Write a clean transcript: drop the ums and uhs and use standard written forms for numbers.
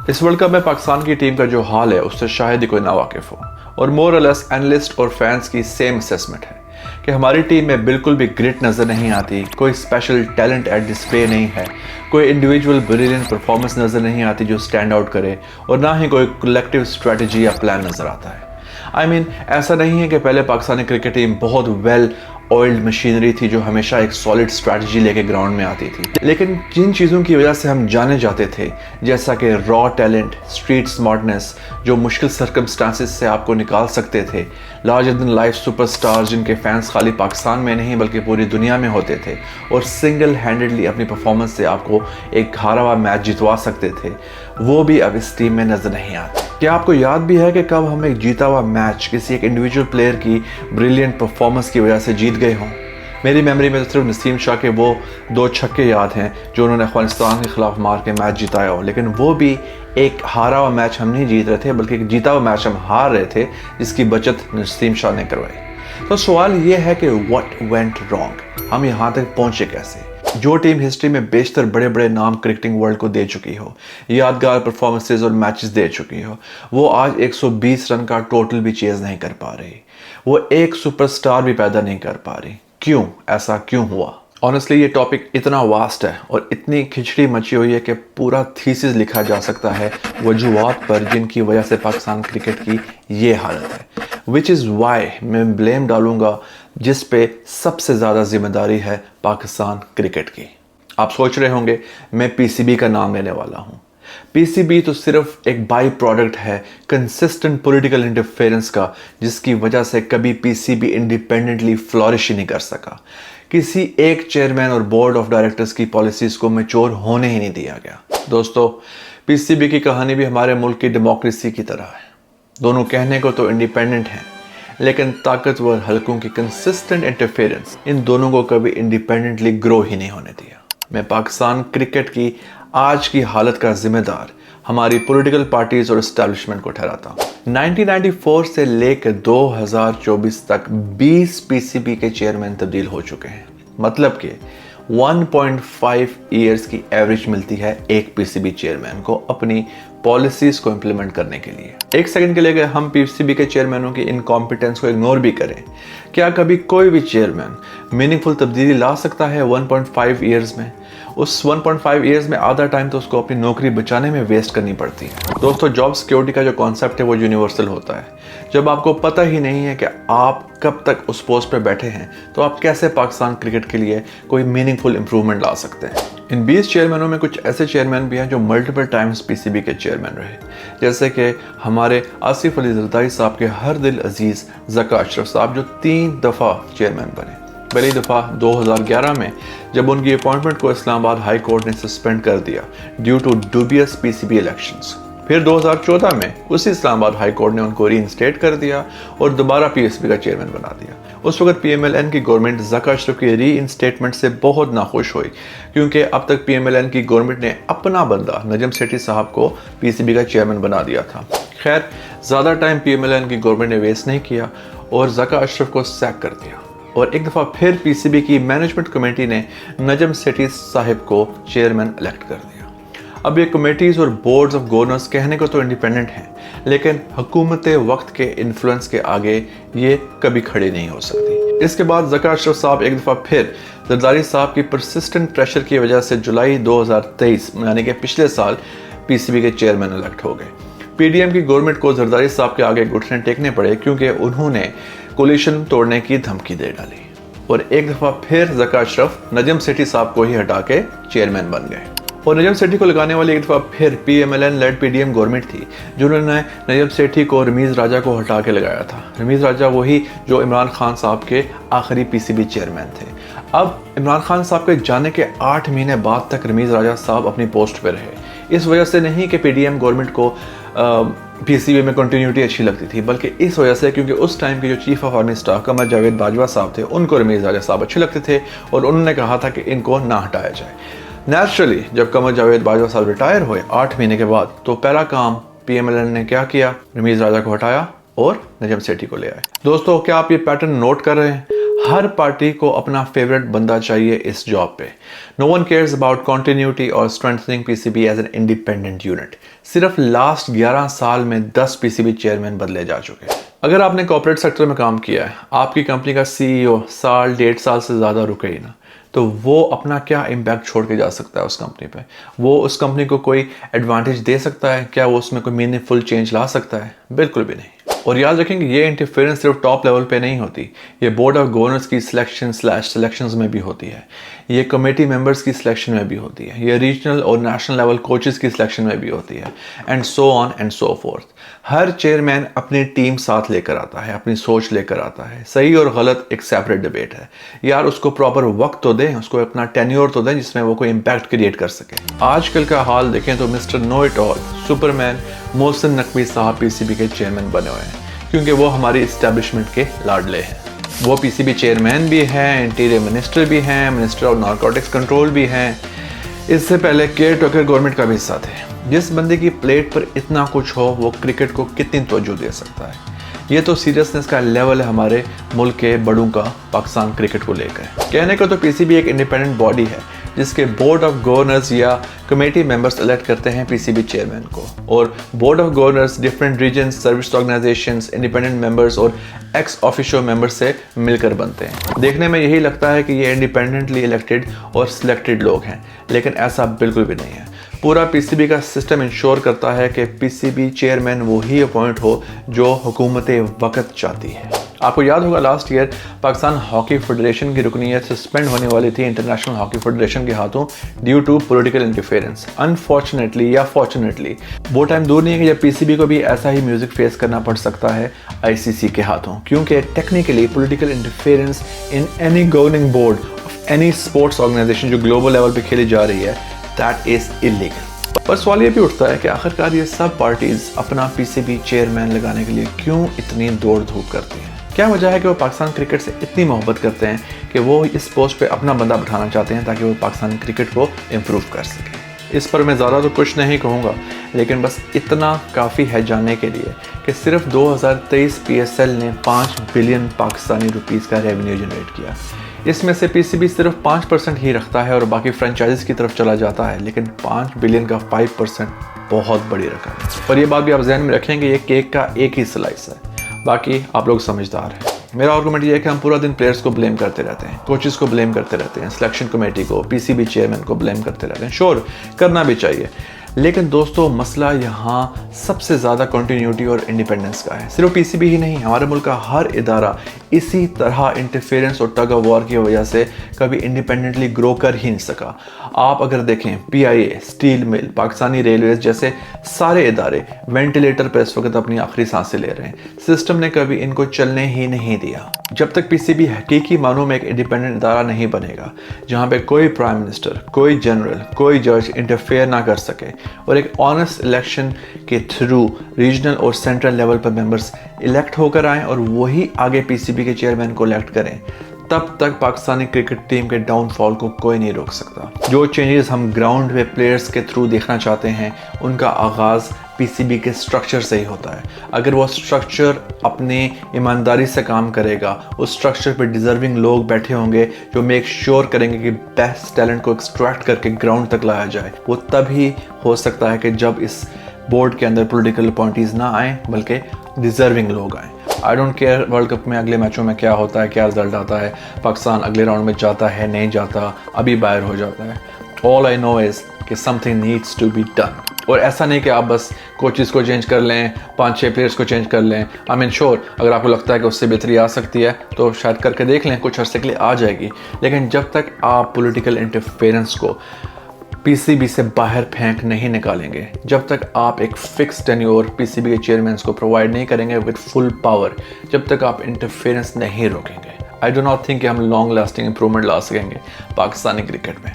इस world cup में पाकिस्तान की टीम का जो हाल है उससे शायद ही कोई ना वाकिफ हो, और मोर और लेस एनालिस्ट और फैंस की सेम असेसमेंट है कि हमारी टीम में बिल्कुल भी ग्रिट नज़र नहीं आती, कोई स्पेशल टैलेंट एट डिस्प्ले नहीं है, कोई इंडिविजुअल ब्रिलियंट परफॉर्मेंस नज़र नहीं आती जो स्टैंड आउट करे, और ना ही कोई कलेक्टिव स्ट्रेटजी या प्लान नज़र आता है। ऐसा नहीं है कि पहले पाकिस्तानी क्रिकेट टीम बहुत वेल ऑयल्ड मशीनरी थी जो हमेशा एक सॉलिड स्ट्रैटेजी लेके ग्राउंड में आती थी, लेकिन जिन चीज़ों की वजह से हम जाने जाते थे, जैसा कि रॉ टैलेंट, स्ट्रीट स्मार्टनेस जो मुश्किल सर्कमस्टांसिस से आपको निकाल सकते थे, लार्जर देन लाइफ सुपरस्टार जिनके फैंस खाली पाकिस्तान में नहीं बल्कि पूरी दुनिया में होते थे और सिंगल हैंडेडली अपनी परफॉर्मेंस से आपको एक हारा हुआ मैच जितवा सकते थे, वो भी अब इस टीम में नज़र नहीं आते। क्या आपको याद भी है कि कब हम एक जीता हुआ मैच किसी एक इंडिविजुअल प्लेयर की ब्रिलियंट परफॉर्मेंस की वजह से जीत गए हों? मेरी मेमोरी में तो सिर्फ नसीम शाह के वो 2 छक्के याद हैं जो उन्होंने अफगानिस्तान के खिलाफ मार के मैच जिताया हो, लेकिन वो भी एक हारा हुआ मैच हम नहीं जीत रहे थे बल्कि एक जीता हुआ मैच हम हार रहे थे जिसकी बचत नसीम शाह ने करवाई। तो सवाल ये है कि व्हाट वेंट रॉन्ग, हम यहाँ तक पहुँचे कैसे? जो टीम हिस्ट्री में बेशतर बड़े बड़े नाम क्रिकेटिंग वर्ल्ड को दे चुकी हो, यादगार परफॉर्मेंसेज और मैचेस दे चुकी हो, वो आज 120 रन का टोटल भी चेज नहीं कर पा रही, वो एक सुपरस्टार भी पैदा नहीं कर पा रही। क्यों? ऐसा क्यों हुआ? ऑनेस्टली ये टॉपिक इतना वास्ट है और इतनी खिचड़ी मची हुई है कि पूरा थीसिस लिखा जा सकता है वजूहात पर जिनकी वजह से पाकिस्तान क्रिकेट की ये हालत है, विच इज़ वाई मैं ब्लेम डालूंगा जिस पे सबसे ज़्यादा जिम्मेदारी है पाकिस्तान क्रिकेट की। आप सोच रहे होंगे मैं पीसीबी का नाम लेने वाला हूँ। पीसीबी तो सिर्फ एक बाई प्रोडक्ट है कंसिस्टेंट पॉलिटिकल इंटरफेरेंस का, जिसकी वजह से कभी पीसीबी इंडिपेंडेंटली फ्लॉरिश ही नहीं कर सका। किसी एक चेयरमैन और बोर्ड ऑफ डायरेक्टर्स की पॉलिसीज को मैच्योर होने ही नहीं दिया गया। दोस्तों, पीसीबी की कहानी भी हमारे मुल्क की डेमोक्रेसी की तरह है। दोनों कहने को तो इंडिपेंडेंट हैं, लेकिन ताकतवर हलकों की कंसिस्टेंट इंटरफेरेंस इन दोनों को कभी इंडिपेंडेंटली ग्रो ही नहीं होने दिया। मैं पाकिस्तान क्रिकेट की आज की हालत का जिम्मेदार हमारी पॉलिटिकल पार्टीज और एस्टैब्लिशमेंट को ठहराता हूँ। 1994 से लेकर 2024 तक 20 पीसीबी के चेयरमैन तब्दील हो चुके हैं, मतलब कि 1.5 ईयर्स की एवरेज मिलती है एक पीसीबी चेयरमैन को अपनी पॉलिसीज को इंप्लीमेंट करने के लिए। एक सेकंड के लिए अगर हम पीसीबी के चेयरमैनों की इनकॉम्पिटेंस को इग्नोर भी करें, क्या कभी कोई भी चेयरमैन मीनिंगफुल तब्दीली ला सकता है 1.5 ईयर्स में? उस 1.5 ईयर्स में आधा टाइम तो उसको अपनी नौकरी बचाने में वेस्ट करनी पड़ती है। दोस्तों, जॉब सिक्योरिटी का जो कॉन्सेप्ट है वो यूनिवर्सल होता है। जब आपको पता ही नहीं है कि आप कब तक उस पोस्ट पे बैठे हैं, तो आप कैसे पाकिस्तान क्रिकेट के लिए कोई मीनिंगफुल इंप्रूवमेंट ला सकते हैं? इन 20 चेयरमैनों में कुछ ऐसे चेयरमैन भी हैं जो मल्टीपल टाइम्स पीसीबी के चेयरमैन रहे, जैसे कि हमारे आसिफ अली जरदारी साहब के हर दिल अजीज ज़का अशरफ साहब जो 3 दफ़ा चेयरमैन बने। पहली दफ़ा 2011 में जब उनकी अपॉइंटमेंट को इस्लामाबाद हाई कोर्ट ने सस्पेंड कर दिया due to dubious PCB elections. फिर 2014 में उसी इस्लामाबाद हाई कोर्ट ने उनको रीइंस्टेट कर दिया और दोबारा पीसीबी का चेयरमैन बना दिया। उस वक्त पीएमएलएन की गवर्नमेंट ज़का अशरफ की रीइंस्टेटमेंट से बहुत नाखुश हुई, क्योंकि अब तक पीएमएलएन की गवर्नमेंट ने अपना बंदा नजम सेठी साहब को पीसीबी का चेयरमैन बना दिया था। खैर, ज़्यादा टाइम पीएमएलएन की गवर्नमेंट ने वेस्ट नहीं किया और ज़का अशरफ को सैक कर दिया, और एक दफ़ा फिर पीसीबी की मैनेजमेंट कमेटी ने नजम सेठी साहिब को चेयरमैन इलेक्ट कर दिया। अब ये कमेटीज़ और बोर्ड्स ऑफ गवर्नर्स कहने को तो इंडिपेंडेंट हैं, लेकिन हुकूमत वक्त के इन्फ्लुएंस के आगे ये कभी खड़ी नहीं हो सकती। इसके बाद ज़का अशरफ साहब एक दफ़ा फिर जरदारी साहब की परसिस्टेंट प्रेशर की वजह से जुलाई 2023 यानी कि पिछले साल पीसीबी के चेयरमैन इलेक्ट हो गए। पीडीएम की गवर्नमेंट को जरदारी साहब के आगे घुटने टेकने पड़े, क्योंकि उन्होंने कोलिशन तोड़ने की धमकी दे डाली, और एक दफ़ा फिर ज़का अशरफ नजम सेठी साहब को ही हटा के चेयरमैन बन गए। और नजम सेठी को लगाने वाली एक दफ़ा फिर पीएमएलएन लेड पीडीएम गवर्नमेंट थी, जिन्होंने नजम सेठी को रमीज़ राजा को हटा के लगाया था। रमीज़ राजा वही जो इमरान खान साहब के आखिरी पीसीबी चेयरमैन थे। अब इमरान खान साहब के जाने के 8 महीने बाद तक रमीज़ राजा साहब अपनी पोस्ट पर रहे। इस वजह से नहीं कि पीडीएम गवर्नमेंट को पीसीबी में कंटिन्यूटी अच्छी लगती थी, बल्कि इस वजह से क्योंकि उस टाइम के जो chief of army staff Qamar Javed Bajwa साहब थे, उनको रमीज़ राजा साहब अच्छे लगते थे और उन्होंने कहा था कि इनको ना हटाया जाए। नेचुरली जब कमर जावेद बाजवा साहब रिटायर हुए 8 महीने के बाद, तो पहला काम पीएमएलएन ने क्या किया? रमीज़ राजा को हटाया और नजम सेठी को ले आए। दोस्तों, क्या आप ये पैटर्न नोट कर रहे हैं? हर पार्टी को अपना फेवरेट बंदा चाहिए इस जॉब पे। No one cares about continuity और strengthening PCB as an independent unit. सिर्फ लास्ट 11 साल में 10 पीसीबी चेयरमैन बदले जा चुके हैं। अगर आपने कॉर्पोरेट सेक्टर में काम किया है, आपकी कंपनी का सीईओ साल 1.5 साल से ज़्यादा रुके ही ना, तो वो अपना क्या इम्पैक्ट छोड़ के जा सकता है उस कंपनी पे? वो उस कंपनी को कोई एडवांटेज दे सकता है? क्या वो उसमें कोई मीनिंगफुल चेंज ला सकता है? बिल्कुल भी नहीं। और याद रखेंगे, ये इंटरफेरेंस सिर्फ टॉप लेवल पे नहीं होती, ये बोर्ड ऑफ गवर्नर्स की सिलेक्शंस में भी होती है, ये कमेटी मेंबर्स की सिलेक्शन में भी होती है, ये रीजनल और नेशनल लेवल कोचेस की सिलेक्शन में भी होती है, and so on and so fourth. Her chairman अपनी टीम साथ लेकर आता है, अपनी सोच लेकर आता है। सही और गलत एक सेपरेट डिबेट है यार, उसको प्रॉपर वक्त तो दें, उसको अपना टेन्योर तो दें जिसमें वो कोई इम्पैक्ट क्रिएट कर सके। आजकल का हाल देखें तो mister know it all superman Mohsin Naqvi साहब पीसीबी के चेयरमैन बने हुए हैं, क्योंकि वो हमारी इस्टेब्लिशमेंट के लाडले हैं। वो पीसीबी चेयरमैन भी हैं, इंटीरियर मिनिस्टर भी हैं, मिनिस्टर ऑफ नारकोटिक्स कंट्रोल भी हैं, इससे पहले केयर टेकर गवर्नमेंट का भी हिस्सा थे। जिस बंदे की प्लेट पर इतना कुछ हो, वो क्रिकेट को कितनी तवज्जो दे सकता है? ये तो सीरियसनेस का लेवल है हमारे मुल्क के बड़ों का पाकिस्तान क्रिकेट को लेकर। कहने को तो पीसीबी एक इंडिपेंडेंट बॉडी है जिसके बोर्ड ऑफ गवर्नर्स या कमेटी मेंबर्स इलेक्ट करते हैं पीसीबी चेयरमैन को, और board of governors different regions, service organisations, independent members और एक्स ऑफिशियो मेंबर्स से मिलकर बनते हैं। देखने में यही लगता है कि ये इंडिपेंडेंटली इलेक्टेड और सिलेक्टेड लोग हैं, लेकिन ऐसा बिल्कुल भी नहीं है। पूरा पीसीबी का सिस्टम इंश्योर करता है कि पीसीबी चेयरमैन वही अपॉइंट हो जो हुकूमत वक्त चाहती है। आपको याद होगा last year Pakistan hockey federation की रुकनीत सस्पेंड होने वाली थी इंटरनेशनल हॉकी फेडरेशन के हाथों due to political interference. Unfortunately या फॉर्चुनेटली वो टाइम दूर नहीं है कि जब पीसीबी को भी ऐसा ही म्यूजिक फेस करना पड़ सकता है आईसीसी के हाथों, क्योंकि technically political interference in any governing board of any sports organisation जो ग्लोबल लेवल पे खेली जा रही है, दैट इज इलीगल। पर सवाल ये भी उठता है कि आखिरकार ये सब पार्टीज अपना पीसीबी चेयरमैन लगाने के लिए क्यों इतनी दौड़ धूप करती हैं? क्या वजह है कि वो पाकिस्तान क्रिकेट से इतनी मोहब्बत करते हैं कि वो इस पोस्ट पे अपना बंदा बिठाना चाहते हैं ताकि वो पाकिस्तान क्रिकेट को इम्प्रूव कर सके? इस पर मैं ज़्यादा तो कुछ नहीं कहूँगा, लेकिन बस इतना काफ़ी है जानने के लिए कि सिर्फ 2023 पीएसएल ने 5 बिलियन पाकिस्तानी रुपीज़ का रेवेन्यू जनरेट किया। इसमें से पीसीबी सिर्फ 5% ही रखता है और बाकी फ्रेंचाइजीज की तरफ चला जाता है, लेकिन 5 बिलियन का 5% बहुत बड़ी रकम है। और ये बात भी आप जहन में रखेंगे, ये केक का एक ही स्लाइस है, बाकी आप लोग समझदार हैं। मेरा आर्गुमेंट ये है कि हम पूरा दिन प्लेयर्स को ब्लेम करते रहते हैं, कोचेस को ब्लेम करते रहते हैं, सिलेक्शन कमेटी को, पीसीबी चेयरमैन को ब्लेम करते रहते हैं। श्योर, करना भी चाहिए, लेकिन दोस्तों मसला यहाँ सबसे ज़्यादा कंटिन्यूटी और इंडिपेंडेंस का है। सिर्फ पीसीबी ही नहीं, हमारे मुल्क का हर इदारा इसी तरह इंटरफेरेंस और टग ऑफ वॉर की वजह से कभी इंडिपेंडेंटली ग्रो कर ही नहीं सका। आप अगर देखें PIA, steel mill, Pakistani railways जैसे सारे इदारे वेंटिलेटर पर इस वक्त अपनी आखिरी सांसें ले रहे हैं। सिस्टम ने कभी इनको चलने ही नहीं दिया। जब तक पीसीबी हकीकी मानों में एक इंडिपेंडेंट इदारा नहीं बनेगा, जहाँ पे कोई प्राइम मिनिस्टर, कोई जनरल, कोई जज इंटरफेयर ना कर सके और एक ऑनेस्ट इलेक्शन के थ्रू रीजनल और सेंट्रल लेवल पर मेंबर्स इलेक्ट होकर आएँ और वही आगे पीसीबी के चेयरमैन को इलेक्ट करें, तब तक पाकिस्तानी क्रिकेट टीम के डाउनफॉल को कोई नहीं रोक सकता। जो चेंजेस हम ग्राउंड पे प्लेयर्स के थ्रू देखना चाहते हैं, उनका आगाज़ पीसीबी के स्ट्रक्चर से ही होता है। अगर वो स्ट्रक्चर अपनी ईमानदारी से काम करेगा, उस स्ट्रक्चर पे डिजर्विंग लोग बैठे होंगे जो मेक श्योर करेंगे कि बेस्ट टैलेंट को एक्सट्रैक्ट करके ग्राउंड तक लाया जाए, वो तभी हो सकता है कि जब इस बोर्ड के अंदर पॉलिटिकल अपॉइंटीज ना आए बल्कि डिजर्विंग लोग आए। I don't care world cup में अगले मैचों में क्या होता है, क्या रिजल्ट आता है, पाकिस्तान अगले राउंड में जाता है, नहीं जाता, अभी बाहर हो जाता है। ऑल आई नो इज़ कि something needs to be done. और ऐसा नहीं कि आप बस कोचेस को चेंज कर लें, 5-6 प्लेयर्स को चेंज कर लें। आई मीन श्योर, अगर आपको लगता है कि उससे बेहतरी आ सकती है तो शायद करके देख लें, कुछ अर्से के लिए आ जाएगी। लेकिन जब तक आप पॉलिटिकल इंटरफेरेंस को पीसीबी से बाहर फेंक नहीं निकालेंगे, जब तक आप एक फिक्स टेन्योर पीसीबी के चेयरमैन को प्रोवाइड नहीं करेंगे विद फुल पावर, जब तक आप इंटरफेरेंस नहीं रोकेंगे, आई डो नॉट थिंक कि हम लॉन्ग लास्टिंग इंप्रूवमेंट ला सकेंगे पाकिस्तानी क्रिकेट में।